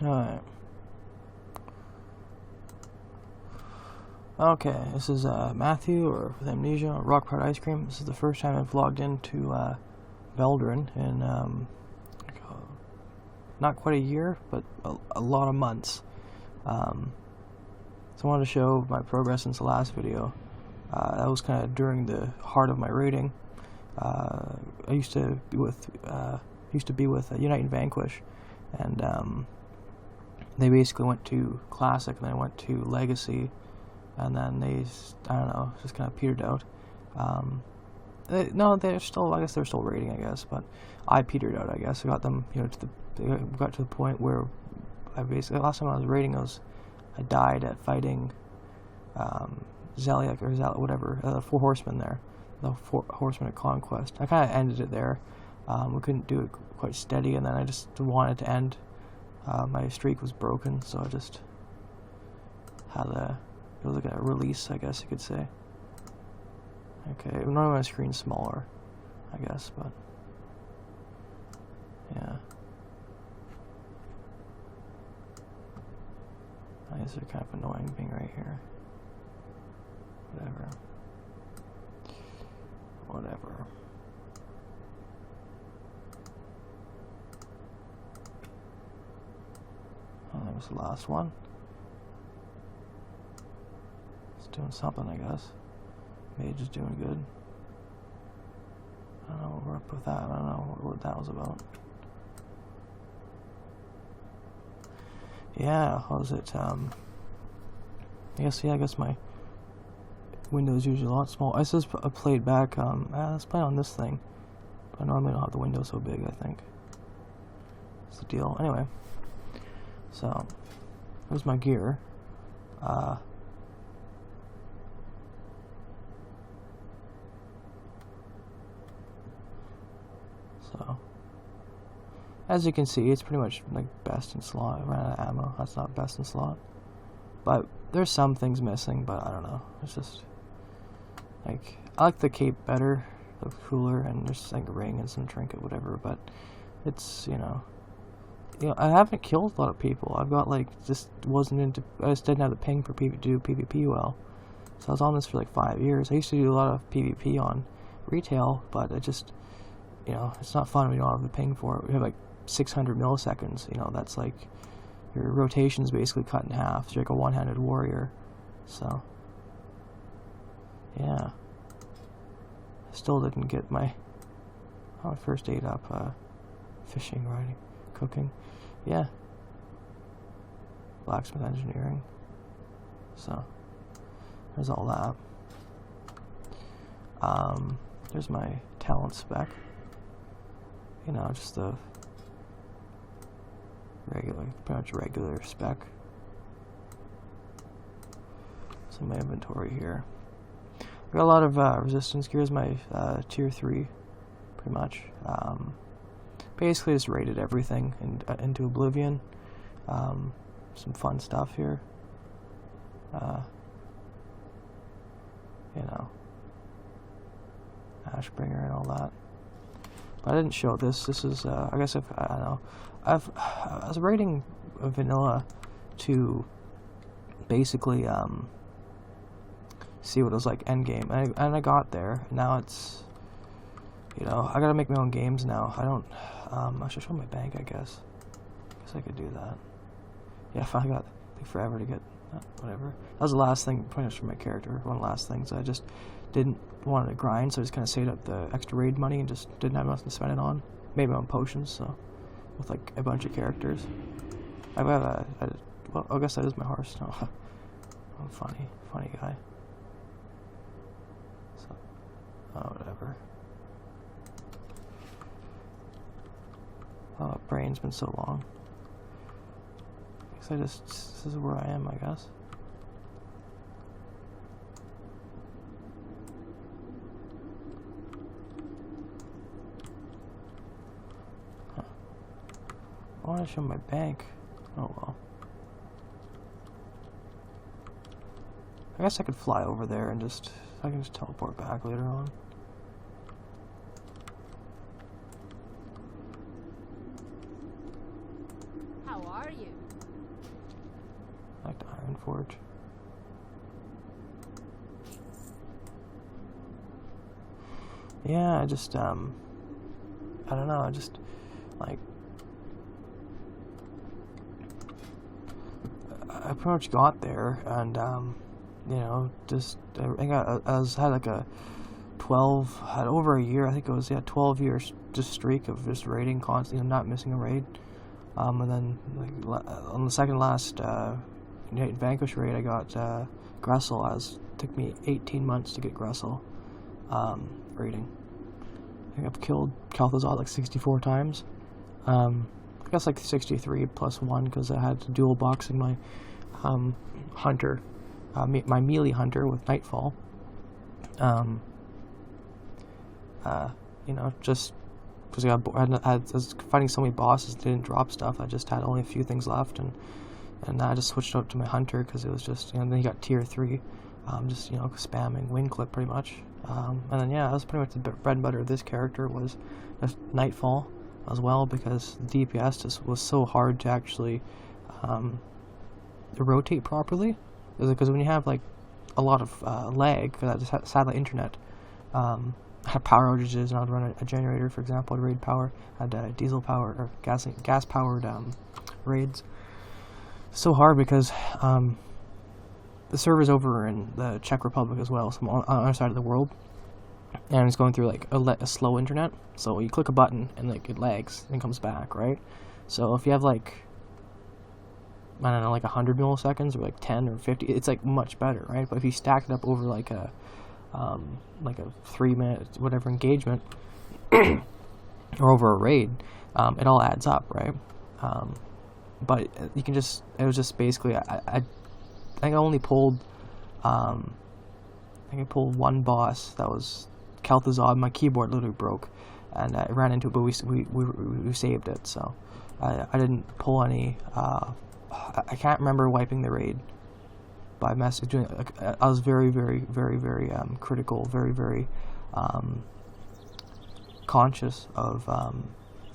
Alright. Okay, this is Matthew, or with Amnesia, Rockpart Ice Cream. This is the first time I've logged into Veldryn in not quite a year, but a lot of months. So I wanted to show my progress since the last video. That was kind of during the heart of my raiding. I used to be with Unite and Vanquish, and they basically went to Classic, and then went to Legacy, and then they, I don't know, just kind of petered out. No, they're still, I guess they're still raiding, I guess, but I petered out, I guess. I got them, got to the point where I basically, last time I was raiding, I died at fighting Zeliek, or whatever, the 4 horsemen there, the 4 horsemen of Conquest. I kind of ended it there. We couldn't do it quite steady, and then I just wanted to end. My streak was broken, so I just had it was like a release, I guess you could say. Okay, normally my screen's smaller, I guess, but yeah. These are kind of annoying being right here. Whatever. Oh, that was the last one. It's doing something, I guess. Mage is doing good. I don't know what we're up with that. I don't know what that was about. Yeah, how was it? I guess my window is usually a lot small. I just played back. Let's play on this thing. But I normally don't have the window so big, I think. That's the deal. Anyway. So, here's my gear. So, as you can see, it's pretty much like best in slot. I ran out of ammo. That's not best in slot. But there's some things missing, but I don't know. It's just like, I like the cape better, the cooler, and there's like a ring and some trinket, whatever. But it's, I haven't killed a lot of people. I've got I just didn't have the ping for to do PvP well. So I was on this for like 5 years. I used to do a lot of PvP on retail, but it just, it's not fun when you don't have the ping for it. We have like 600 milliseconds, that's like, your rotation's basically cut in half. So you're like a one-handed warrior. So, yeah. I still didn't get my first aid up, fishing, riding, cooking. Yeah. Blacksmith engineering. So, there's all that. There's my talent spec. Just the pretty much regular spec. So my inventory here. I got a lot of resistance gear. Is my tier 3, pretty much. Basically just rated everything into oblivion. Some fun stuff here. Ashbringer and all that. But I didn't show this. This is, I guess I don't know. I was rating vanilla to basically see what it was like endgame, and I got there. Now it's, I gotta make my own games now. I don't. I should show my bank, I guess. I could do that. Yeah, I got forever to get whatever. That was the last thing, pretty much for my character. One of the last things. I just didn't want to grind, so I just kind of saved up the extra raid money and just didn't have nothing to spend it on. Made my own potions, so with like a bunch of characters. I have well, I guess that is my horse. No, I'm a funny guy. So, whatever. Oh, brain's been so long. This is where I am, I guess. I want to show my bank. Oh well. I guess I could fly over there and I can just teleport back later on. How are you? Iron Forge. Yeah, I just, I don't know, I just, like, I pretty much got there, and, you know, just, I think had like a 12, had over a year, I think it was, yeah, 12 years, just streak of just raiding constantly, not missing a raid, and then, like, on the second last, Vanquish raid, I got, Gressel, took me 18 months to get Gressel, raiding. I think I've killed Kel'Thuzad like 64 times, I guess like 63 plus 1, because I had to dual boxing my, hunter, my melee hunter with Nightfall, you know, just because I was fighting so many bosses that didn't drop stuff. I just had only a few things left, and I just switched out to my hunter because it was just, you know, then he got tier 3, just, you know, spamming wing clip pretty much, and then yeah, that was pretty much the bread and butter of this character, was just Nightfall as well, because the DPS just was so hard to actually rotate properly, because when you have like a lot of lag, because I just satellite internet, had power outages, and I'd run a generator, for example, I'd raid power, had diesel power, or gas powered raids. So hard because the server's over in the Czech Republic as well, so I'm on the other side of the world, and it's going through like a slow internet, so you click a button and like it lags and comes back, right? So if you have like, I don't know, like 100 milliseconds or like 10 or 50, it's like much better, right? But if you stack it up over like a 3-minute whatever engagement or over a raid, it all adds up, right? But you can just, it was just basically, I think I only pulled, I think I pulled one boss that was Kel'Thuzad. My keyboard literally broke, and I ran into it, but we saved it, so I didn't pull any, I can't remember wiping the raid by doing, I was very critical, very conscious of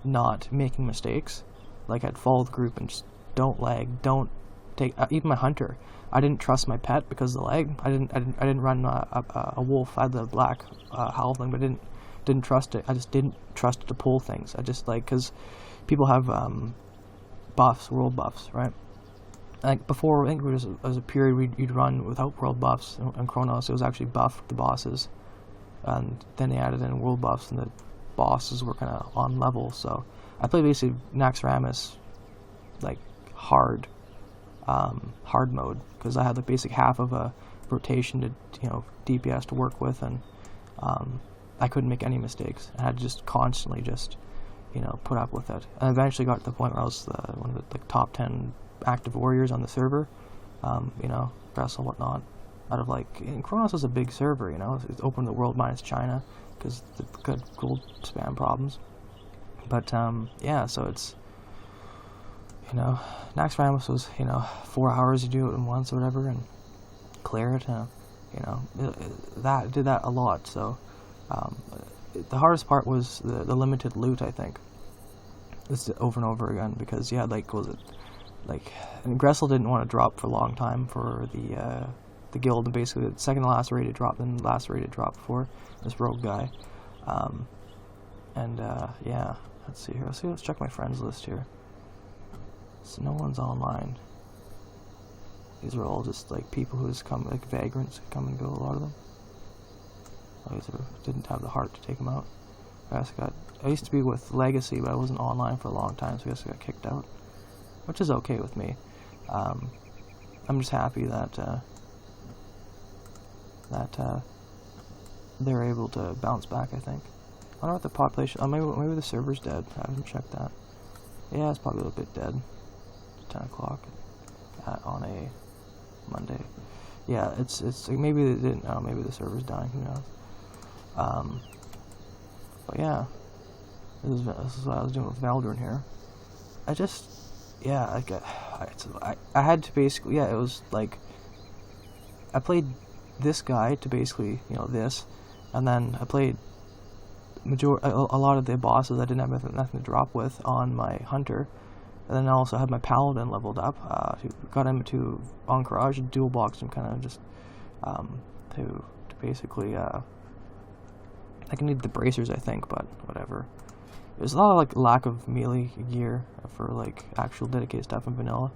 not making mistakes. Like, I'd follow the group and just don't lag, don't take, even my hunter, I didn't trust my pet because of the lag. I didn't run a wolf. I had the black howling, but didn't trust it. I just didn't trust it to pull things. I just, like, because people have buffs, world buffs, right? Like before, I think there was a period you'd run without world buffs, and Kronos, it was actually buffed the bosses, and then they added in world buffs, and the bosses were kind of on level. So I played basically Naxxramas like hard mode, because I had the basic half of a rotation to, you know, DPS to work with, and I couldn't make any mistakes. I had to just constantly just, you know, put up with it. And I eventually got to the point where I was one of the top 10 active warriors on the server, you know, Gressel, whatnot. Out of like, and Kronos was a big server, you know, it's open to the world minus China, because the good gold spam problems. But yeah, so it's, you know, Naxxramas was, you know, 4 hours, you do it in once or whatever, and clear it, you know, did that a lot. So the hardest part was the limited loot, I think. This over and over again, because yeah, like, was it like, and Gressel didn't want to drop for a long time for the guild, and basically the second to last rated drop, then the last rated drop for this rogue guy, and yeah, let's see here. Let's check my friends list here. So no one's online. These are all just like people who just come, like vagrants who come and go, a lot of them. I didn't have the heart to take them out. I used to be with Legacy, but I wasn't online for a long time, so I guess I got kicked out, which is okay with me. I'm just happy that they're able to bounce back, I think. I don't know what the population, maybe the server's dead. I haven't checked that. Yeah, it's probably a little bit dead. It's 10 o'clock on a Monday. Yeah, it's like, maybe they didn't, maybe the server's dying, who knows. But yeah, this is what I was doing with Veldryn here. I just, yeah, I had to basically, yeah, it was like, I played this guy to basically, you know, this, and then I played a lot of the bosses I didn't have nothing to drop with on my hunter, And then I also had my paladin leveled up. Got him to Encourage, dual box him, kind of just to basically. I can need the bracers, I think, but whatever. There's a lot of like lack of melee gear for like actual dedicated stuff in vanilla.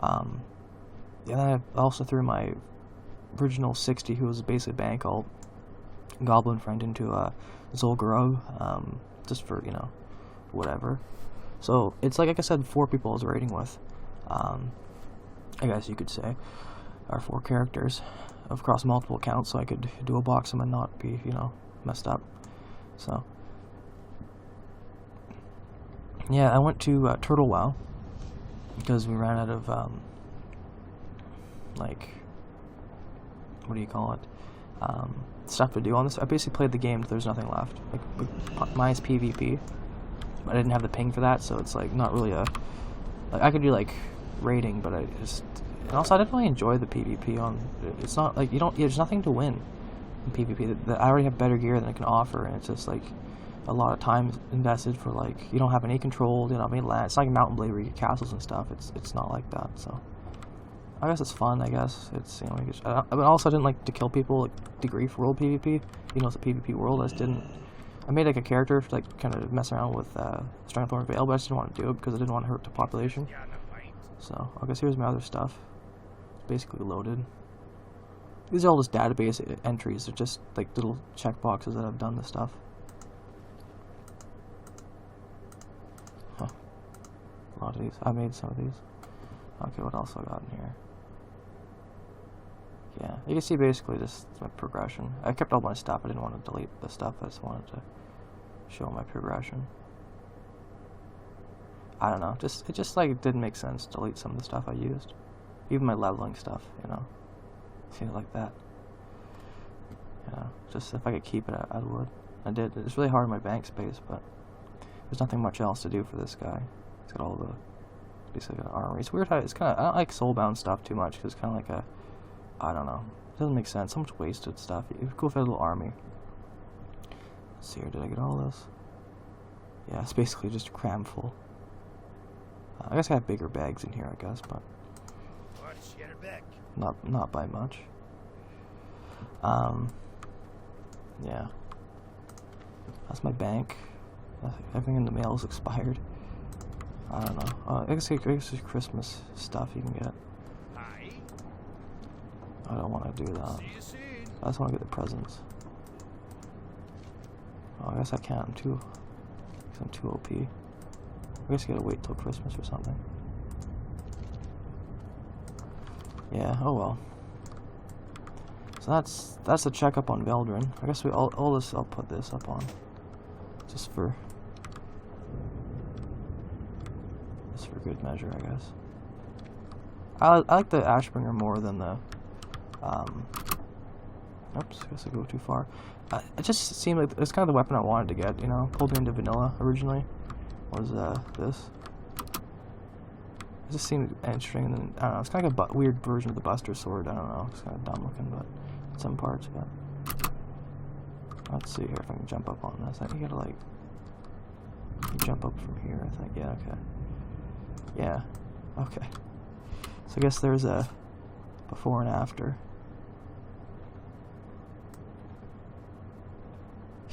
And then I also threw my original 60, who was basically bank alt goblin friend, into Zolgarug, just for, you know, whatever. So it's like I said, 4 people I was raiding with, I guess you could say, or 4 characters across multiple accounts, so I could dual box them and not be, you know, messed up. So yeah, I went to Turtle WoW because we ran out of like, what do you call it, stuff to do on this. I basically played the game, there's nothing left, like minus PvP. I didn't have the ping for that, so it's like not really a, like, I could do like raiding, but I just, and also I didn't really enjoy the PvP on, it's not like, you don't, there's nothing to win in PvP. I already have better gear than I can offer, and it's just like a lot of time invested for, like, you don't have any control, you don't have any land. It's like Mountain Blade where you get castles and stuff. It's not like that, so I guess it's fun. I guess it's, you know, but also I didn't like to kill people, like Degree World PvP. You know, it's a PvP world. I just didn't. I made like a character to like kind of mess around with Strengthorn Veil, but I just didn't want to do it because I didn't want to hurt the population. So I guess here's my other stuff. It's basically loaded. These are all just database entries. They're just like little checkboxes that I've done this stuff. Huh. A lot of these. I made some of these. Okay, what else I got in here? Yeah, you can see basically just my progression. I kept all my stuff. I didn't want to delete the stuff. I just wanted to show my progression. I don't know. It just like it didn't make sense to delete some of the stuff I used, even my leveling stuff. You know, see it like that. You know, just if I could keep it, I would. I did. It's really hard in my bank space, but there's nothing much else to do for this guy. He's got all the basically armory. It's weird how it's kind of. I don't like soulbound stuff too much because it's kind of like a. I don't know. It doesn't make sense. So much wasted stuff. It'd be cool if I had a little army. Let's see here. Did I get all this? Yeah, it's basically just cram full. I guess I have bigger bags in here, I guess, but not by much. Yeah. That's my bank. Everything in the mail is expired. I don't know. I guess there's Christmas stuff you can get. I don't want to do that. I just want to get the presents. Oh, I guess I can't. I'm too OP. I guess I gotta wait till Christmas or something. Yeah. Oh well. So that's the checkup on Veldryn. I guess all this I'll put this up on, just for good measure, I guess. I like the Ashbringer more than the. Oops, I guess I go too far. It just seemed like it's kind of the weapon I wanted to get, you know, pulled me into vanilla originally, was this. It just seemed interesting, and then, I don't know, it's kind of like a weird version of the Buster Sword, I don't know, it's kind of dumb looking, but in some parts, but let's see here if I can jump up on this. I think you gotta, like, jump up from here, I think, yeah, okay. Yeah, okay. So I guess there's a before and after.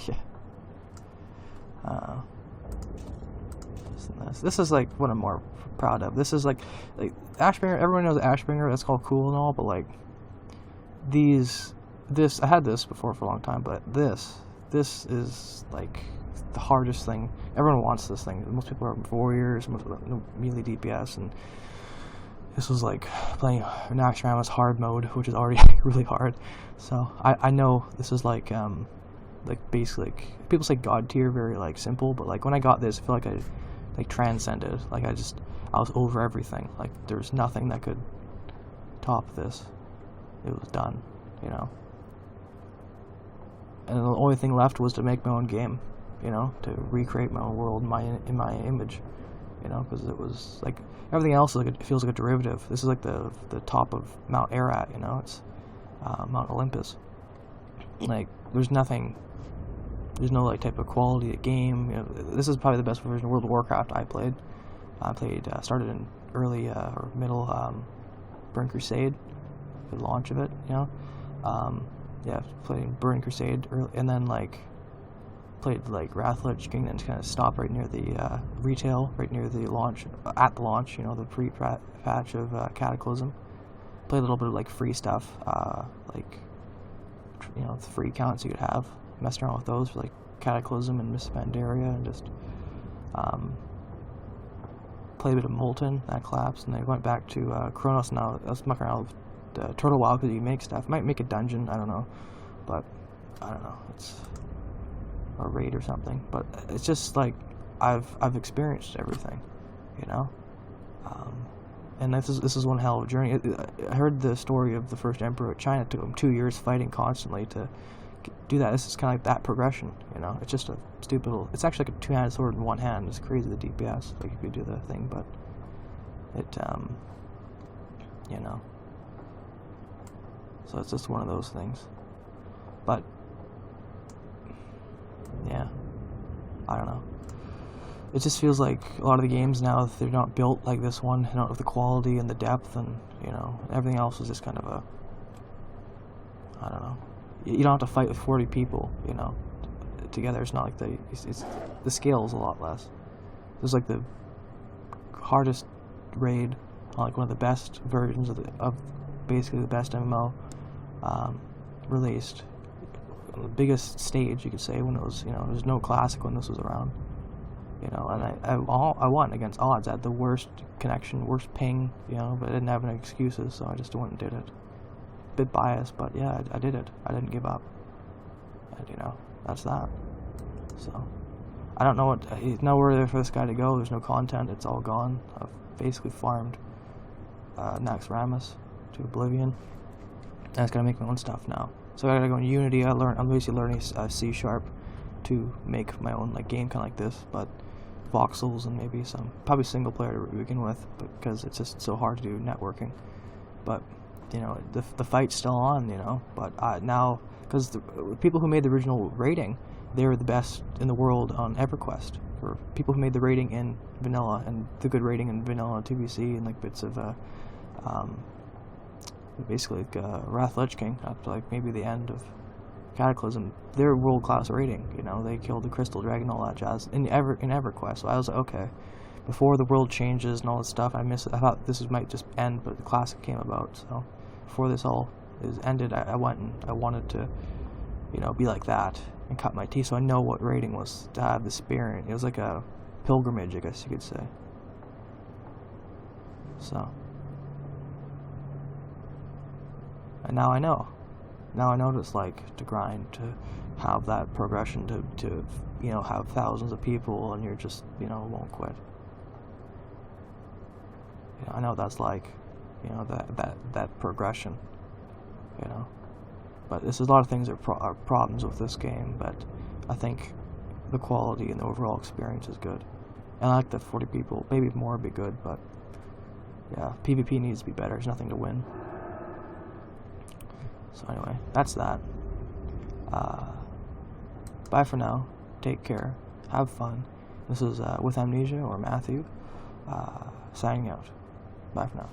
Yeah. This is like what I'm more proud of. This is like Ashbringer. Everyone knows Ashbringer. That's called cool and all, but like this I had this before for a long time, but this is like the hardest thing. Everyone wants this thing. Most people are warriors, most people no melee DPS, and this was like playing Naxxramas hard mode, which is already really hard. So I know this is like basically, like, people say god tier, very like simple, but like when I got this, I feel like I like transcended. Like I was over everything. Like there's nothing that could top this. It was done, you know. And the only thing left was to make my own game, you know, to recreate my own world in my image, you know, because it was like everything else is like it feels like a derivative. This is like the top of Mount Ararat, you know. It's Mount Olympus. Like there's nothing. There's no like type of quality of game. You know, this is probably the best version of World of Warcraft I played. I played, started in early or middle Burn Crusade, the launch of it, you know. Yeah, played Burn Crusade early, and then like played like Wrath Lich King, and kind of stopped right near the retail, right near the launch, at the launch, you know, the pre-patch of Cataclysm. Played a little bit of like free stuff, like, you know, the free accounts you could have. Messed around with those for like Cataclysm and Miss Pandaria, and just played a bit of Molten, that collapsed, and I went back to Kronos. Now I was mucking around with Turtle WoW because you make stuff. Might make a dungeon, I don't know, but I don't know. It's a raid or something, but it's just like I've experienced everything, you know. And this is one hell of a journey. I heard the story of the first emperor of China. It took him 2 years fighting constantly to do that. This is kind of like that progression, you know. It's just a stupid little, it's actually like a two-handed sword in one hand. It's crazy, the DPS, like if you do the thing, but it, you know. So it's just one of those things. But, yeah, I don't know. It just feels like a lot of the games now, they're not built like this one, not with the quality and the depth, and, you know, everything else is just kind of a, I don't know. You don't have to fight with 40 people, you know, together. It's not like the scale is a lot less. It's like the hardest raid, like one of the best versions of basically the best MMO released. The biggest stage, you could say, when it was, you know, there's no classic when this was around. You know, and I won against odds. I had the worst connection, worst ping, you know, but I didn't have any excuses, so I just went and did it. Bit biased, but yeah, I did it. I didn't give up. And, you know, that's that. So, I don't know there's nowhere there for this guy to go. There's no content. It's all gone. I've basically farmed Nax Ramus to oblivion. And I was gonna make my own stuff now. So I gotta go in Unity. I'm basically learning C# to make my own like game kind of like this, but voxels and maybe probably single player to begin with, because it's just so hard to do networking. But you know, the fight's still on, you know. But now, because the people who made the original rating, they were the best in the world on EverQuest. For people who made the rating in vanilla, and the good rating in vanilla 2BC, and like bits of basically like Wrath Lich King up to like maybe the end of Cataclysm, they're world-class rating, you know. They killed the Crystal Dragon, all that jazz in EverQuest. So I was like, okay, before the world changes and all this stuff, I thought this might just end, but the classic came about. So before this all is ended, I went and I wanted to, you know, be like that and cut my teeth, so I know what rating was to have the spirit. It was like a pilgrimage, I guess you could say. So, and now I know. Now I know what it's like to grind, to have that progression, to you know, have thousands of people, and you're just, you know, won't quit. You know, I know what that's like, you know, that progression, you know. But there's a lot of things that are problems with this game, but I think the quality and the overall experience is good. And I like the 40 people, maybe more would be good, but yeah, PvP needs to be better. There's nothing to win. So anyway, that's that. Bye for now. Take care. Have fun. This is With Amnesia, or Matthew, signing out. Bye for now.